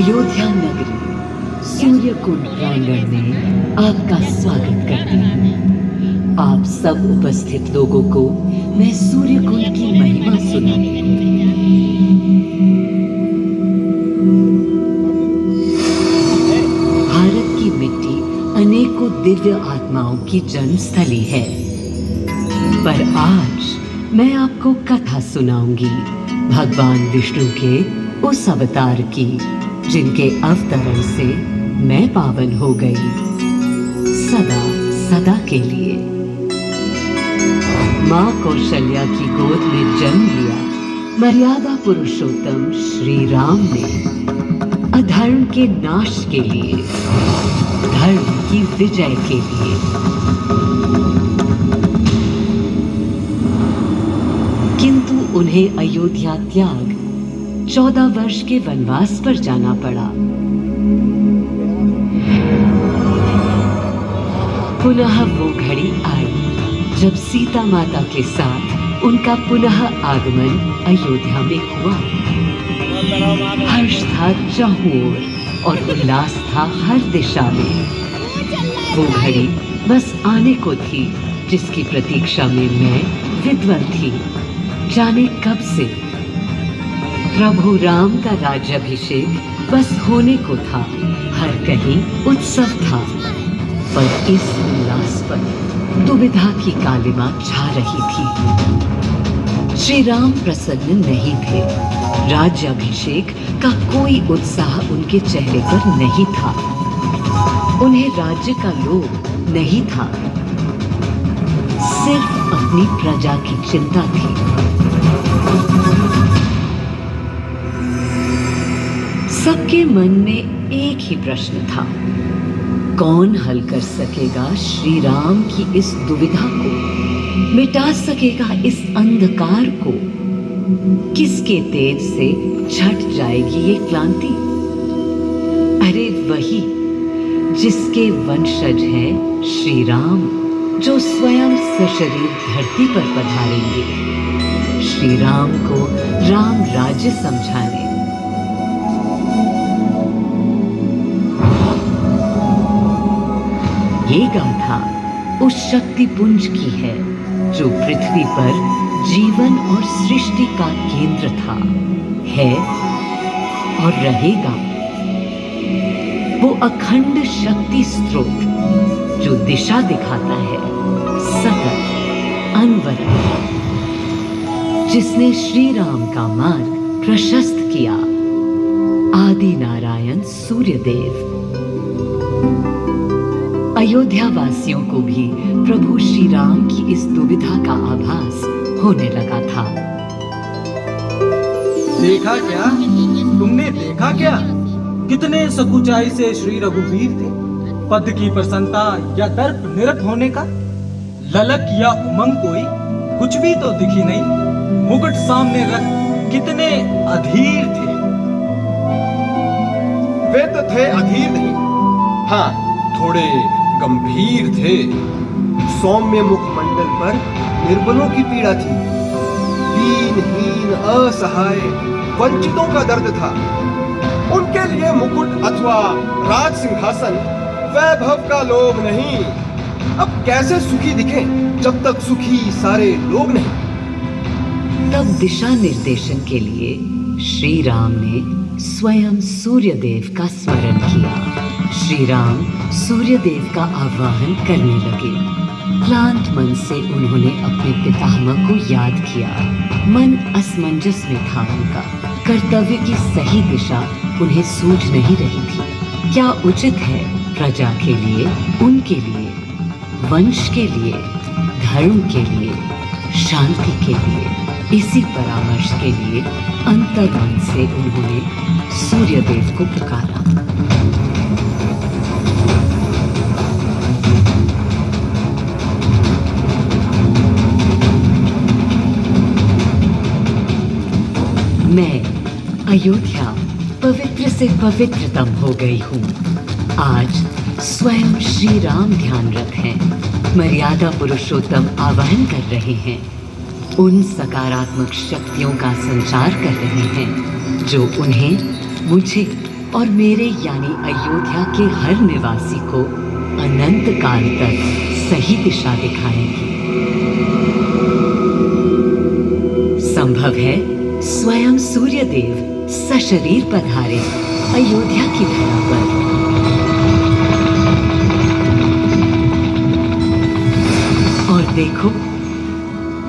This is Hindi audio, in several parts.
अयोध्या नगरी सूर्यकुंड प्रांगण में आपका स्वागत करती हूँ। आप सब उपस्थित लोगों को मैं सूर्यकुंड की महिमा सुनाती हूँ। भारत की मिट्टी अनेकों दिव्य आत्माओं की जन्मस्थली है, पर आज मैं आपको कथा सुनाऊंगी भगवान विष्णु के उस अवतार की, जिनके अवतरण से मैं पावन हो गई सदा सदा के लिए। माँ कौशल्या की गोद में जन्म लिया मर्यादा पुरुषोत्तम श्री राम ने अधर्म के नाश के लिए, धर्म की विजय के लिए। किंतु उन्हें अयोध्या त्याग 14 वर्ष के वनवास पर जाना पड़ा। पुनः वो घड़ी आई जब सीता माता के साथ उनका पुनः आगमन अयोध्या में हुआ। हर्ष था चारों ओर और उल्लास था हर दिशा में। वो घड़ी बस आने को थी जिसकी प्रतीक्षा में मैं विद्वत थी, जाने कब से। प्रभु राम का राज्याभिषेक बस होने को था, हर कहीं उत्सव था, पर इस उल्लास पर दुविधा की कालिमा छा रही थी। श्री राम प्रसन्न नहीं थे। राज्याभिषेक का कोई उत्साह उनके चेहरे पर नहीं था। उन्हें राज्य का लोभ नहीं था, सिर्फ अपनी प्रजा की चिंता थी। सबके मन में एक ही प्रश्न था, कौन हल कर सकेगा श्री राम की इस दुविधा को, मिटा सकेगा इस अंधकार को? किसके तेज से छट जाएगी ये क्लांति? अरे वही जिसके वंशज है श्री राम, जो स्वयं सशरीर धरती पर पधारेंगे श्री राम को राम राज्य समझाने। ये गाथा उस शक्ति पुंज की है जो पृथ्वी पर जीवन और सृष्टि का केंद्र था, है और रहेगा। वो अखंड शक्ति स्रोत जो दिशा दिखाता है सतत अनवरत, जिसने श्री राम का मार्ग प्रशस्त किया, आदि नारायण सूर्यदेव। अयोध्या वासियों को भी प्रभु श्री राम की इस दुविधा का आभास होने लगा था। देखा क्या? तुमने देखा क्या? कितने सकुचाई से श्री रघुवीर थे। पद की प्रसन्नता या दर्प निरत होने का ललक या उमंग कोई कुछ भी तो दिखी नहीं। मुकुट सामने रख कितने अधीर थे। वे तो थे अधीर नहीं, हाँ थोड़े गंभीर थे। सौम्य मुखमंडल पर निर्बलों की पीड़ा थी, दीनहीन असहाय वंचितों का दर्द था। उनके लिए मुकुट अथवा राज सिंहासन वैभव का लोभ नहीं। अब कैसे सुखी दिखे जब तक सुखी सारे लोग नहीं। तब दिशा निर्देशन के लिए श्री राम ने स्वयं सूर्यदेव का स्मरण किया। श्री राम सूर्यदेव का आह्वान करने लगे। क्लांत मन से उन्होंने अपने पितामह को याद किया। मन असमंजस में था उनका। कर्तव्य की सही दिशा उन्हें सूझ नहीं रही थी। क्या उचित है प्रजा के लिए, उनके लिए, वंश के लिए, धर्म के लिए, शांति के लिए? इसी परामर्श के लिए अंतर्मन से उन्होंने सूर्यदेव को पुकारा। मैं अयोध्या पवित्र से पवित्रतम हो गई हूँ। आज स्वयं श्री राम ध्यानरत हैं, मर्यादा पुरुषोत्तम आवाहन कर रहे हैं, उन सकारात्मक शक्तियों का संचार कर रहे हैं जो उन्हें, मुझे और मेरे यानी अयोध्या के हर निवासी को अनंत काल तक सही दिशा दिखाएंगी। संभव है स्वयं सूर्यदेव सशरीर पधारे अयोध्या की धरा पर। और देखो,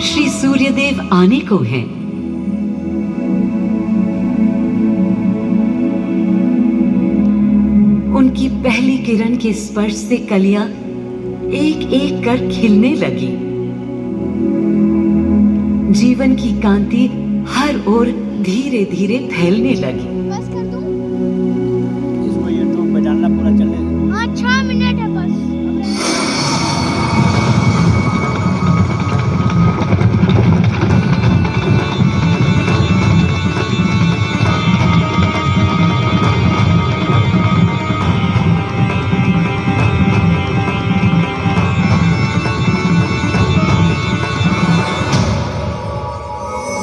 श्री सूर्यदेव आने को हैं। उनकी पहली किरण के स्पर्श से कलियां एक एक कर खिलने लगी। जीवन की कांति हर ओर धीरे धीरे फैलने लगी। बस कर दूं? इसको यूट्यूब पे डालना पूरा चलेगा। हाँ 6 मिनट है बस।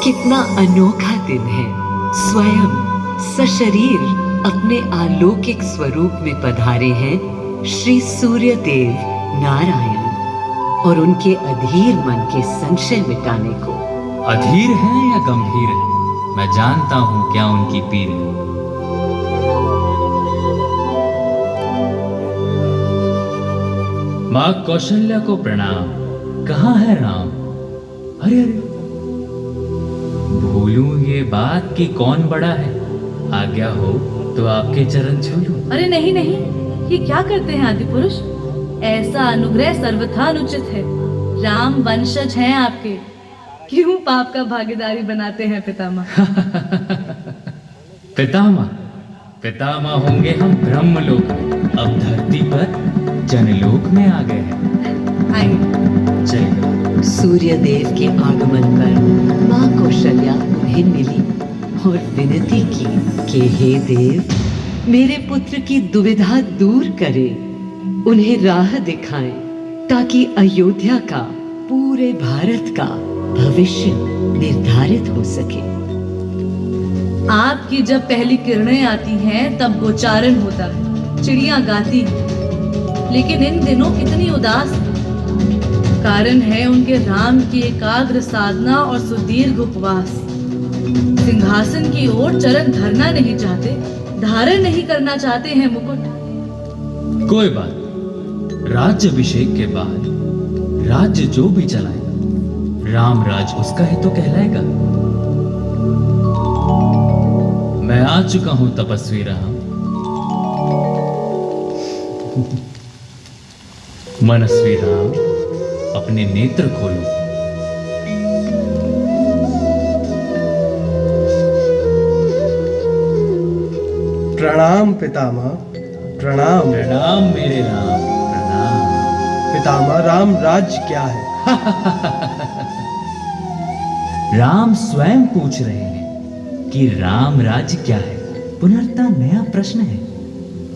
कितना अनोखा दिन है। स्वयं सशरीर अपने अलौकिक स्वरूप में पधारे हैं श्री सूर्यदेव नारायण, और उनके अधीर मन के संशय मिटाने को। अधीर हैं या गंभीर हैं, मैं जानता हूं क्या उनकी पीर है। माँ कौशल्या को प्रणाम। कहाँ है राम? अरे अरे, भूलूं ये बात कि कौन बड़ा है। आज्ञा हो तो आपके चरण छू लूं। अरे नहीं नहीं, ये क्या करते हैं आदि पुरुष? ऐसा अनुग्रह सर्वथा अनुचित है। राम वंशज हैं आपके, क्यों पाप का भागीदारी बनाते हैं पितामह? पितामह पितामह होंगे हम ब्रह्मलोक में, अब धरती पर जनलोक में आ गए हैं। आइए। चलिए। सूर्यदेव के आगमन पर माँ कौशल्या उन्हें मिली और विनती की कि हे देव, मेरे पुत्र की दुविधा दूर करें, उन्हें राह दिखाएं, ताकि अयोध्या का, पूरे भारत का भविष्य निर्धारित हो सके। आपकी जब पहली किरणें आती हैं तब गोचारण होता है, चिड़ियां गाती हैं, लेकिन इन दिनों कितनी उदास है। कारण है उनके राम की एकाग्र साधना और सुदीर्घ उपवास। सिंहासन की ओर चरण धरना नहीं चाहते, धारण नहीं करना चाहते हैं मुकुट। कोई बात, राज्य अभिषेक के बाद राज्य जो भी चलाएगा, राम राज उसका ही तो कहलाएगा। मैं आ चुका हूं तपस्वी राम। मनस्वी राम, अपने नेत्र खोलो। प्रणाम पितामह, प्रणाम। प्रणाम मेरे राम, प्रणाम। पितामह, राम राज्य क्या है? राम स्वयं पूछ रहे हैं कि राम राज्य क्या है। पुनर्तः नया प्रश्न है।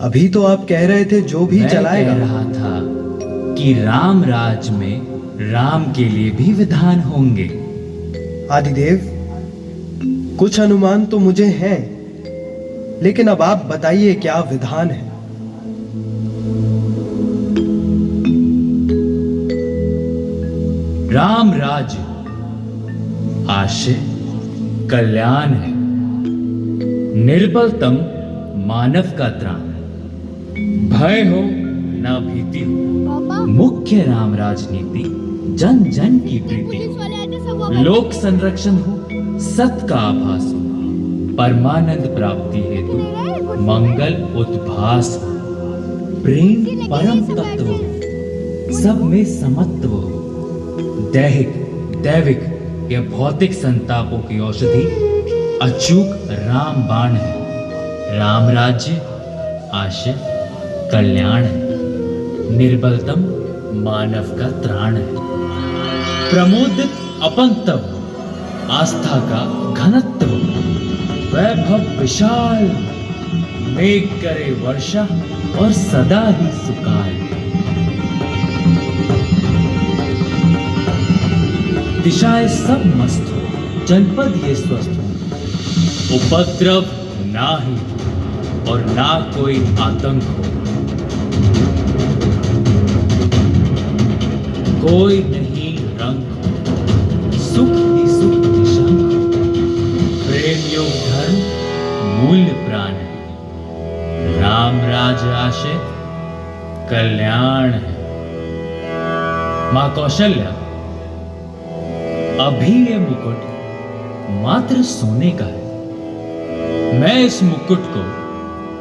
अभी तो आप कह रहे थे जो भी मैं चलाएगा। कह रहा था कि राम राज में राम के लिए भी विधान होंगे। आदिदेव, कुछ अनुमान तो मुझे हैं, लेकिन अब आप बताइए क्या विधान है। राम राज्य आशय कल्याण है, निर्बलतम मानव का त्राण, भय हो ना भीति हो। पापा, मुख्य राम राजनीति जन जन की प्रीति पुलिस वाले आते सब हो, लोक संरक्षण हो, सत का आभास हो, परमानंद प्राप्ति हेतु मंगल उद्भास हो, प्रेम परम तत्व हो, सब में समत्व हो, दैहिक दैविक या भौतिक संतापों की औषधि अचूक राम बाण है। राम राज्य आशय कल्याण है, निर्बलतम मानव का त्राण है, प्रमोदित अपंतव, आस्था का घनत्व, वैभव विशाल, मेघ करे वर्षा और सदा ही सुकाल, दिशाएं सब मस्त हो, जनपद ये स्वस्थ हो, उपद्रव नाही, और ना कोई आतंक हो। कोई नहीं रंग हो, सुख ही सुख निशंक हो। प्रेम योग धर्म मूल्य प्राण है। राम राज आशे कल्याण है। मां कौशल्या, अभी ये मुकुट मात्र सोने का है। मैं इस मुकुट को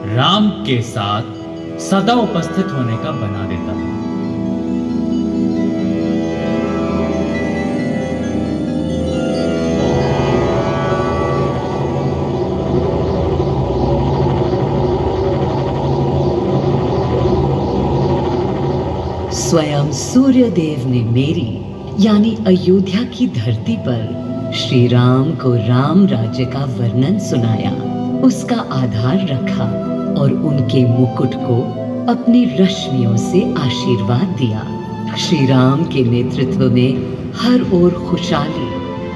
राम के साथ सदा उपस्थित होने का बना देता हूं। स्वयं सूर्यदेव ने मेरी यानी अयोध्या की धरती पर श्री राम को राम राज्य का वर्णन सुनाया, उसका आधार रखा और उनके मुकुट को अपनी रश्मियों से आशीर्वाद दिया। श्री राम के नेतृत्व में हर ओर खुशहाली,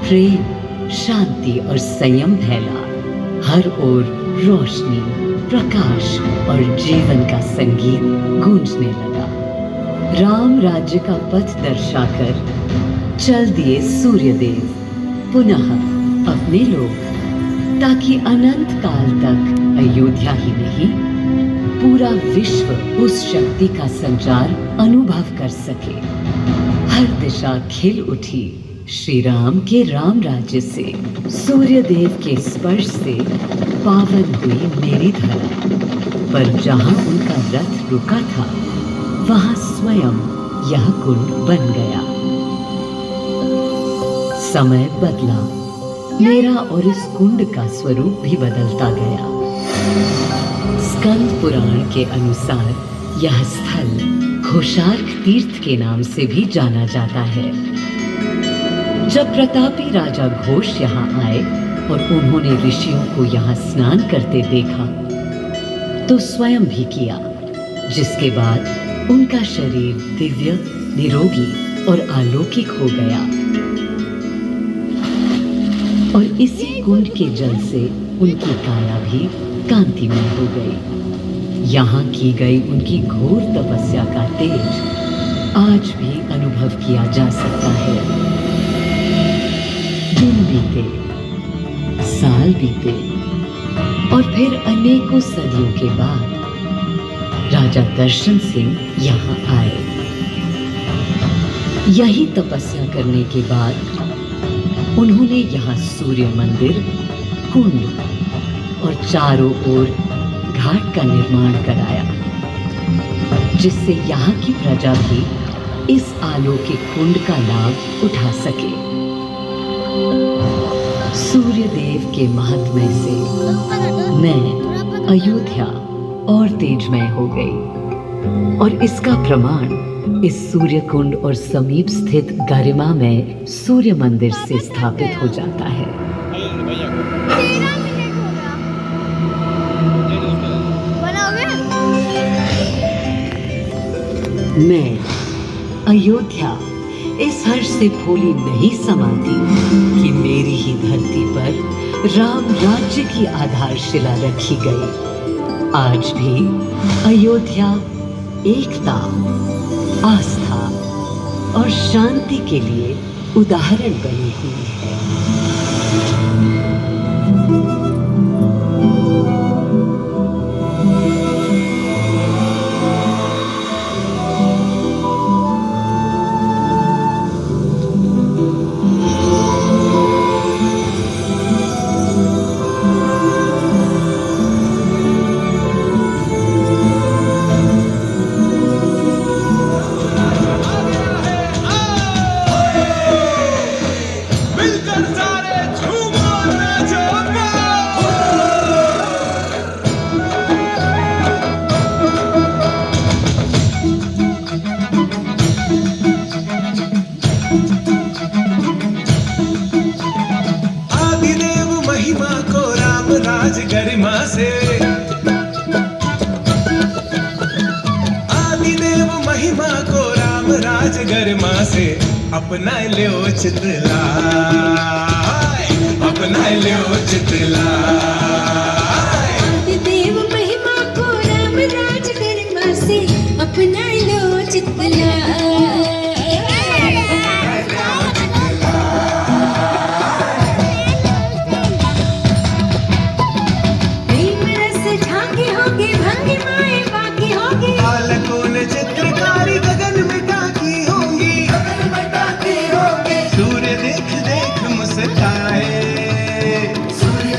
प्रेम, शांति और संयम फैला। हर ओर रोशनी, प्रकाश और जीवन का संगीत गूंजने लगा। राम राज्य का पथ दर्शाकर चल दिए सूर्यदेव पुनः अपने लोक, ताकि अनंत काल तक अयोध्या ही नहीं पूरा विश्व उस शक्ति का संचार अनुभव कर सके। हर दिशा खिल उठी श्री राम के राम राज्य से। सूर्यदेव के स्पर्श से पावन हुई मेरी धरा, पर जहां उनका रथ रुका था वहां स्वयं यह कुंड बन गया। समय बदला, मेरा और इस कुंड का स्वरूप भी बदलता गया। स्कंद पुराण के अनुसार यह स्थल घोषार्क तीर्थ के नाम से भी जाना जाता है। जब प्रतापी राजा घोष यहाँ आए और उन्होंने ऋषियों को यहाँ स्नान करते देखा तो स्वयं भी किया, जिसके बाद उनका शरीर दिव्य, निरोगी और अलौकिक हो गया। और इसी कुंड के जल से उनकी काया भी कांतिमय हो गई। यहाँ की गई उनकी घोर तपस्या का तेज आज भी अनुभव किया जा सकता है। दिन बीते, साल बीते और फिर अनेकों सदियों के बाद राजा दर्शन सिंह यहाँ आए। यही तपस्या करने के बाद उन्होंने यहाँ सूर्य मंदिर, कुंड और चारों ओर घाट का निर्माण कराया, जिससे यहाँ की प्रजा भी इस अलौकिक कुंड का लाभ उठा सके। सूर्यदेव के महात्म्य से मैं अयोध्या और तेजमय हो गई, और इसका प्रमाण इस सूर्य कुंड और समीप स्थित गरिमा में सूर्य मंदिर से स्थापित हो जाता है। 13 मिनट हो गया। बनाओगे? मैं अयोध्या इस हर्ष से फूली नहीं समाती कि मेरी ही धरती पर राम राज्य की आधारशिला रखी गई। आज भी अयोध्या एकता, आस्था और शांति के लिए उदाहरण बनी हुई है। राज गरिमा से, आदिदेव महिमा को राम राज गरिमा से अपना लो चितलाय, अपना लो चितलाय। आदिदेव महिमा अपना लो चितला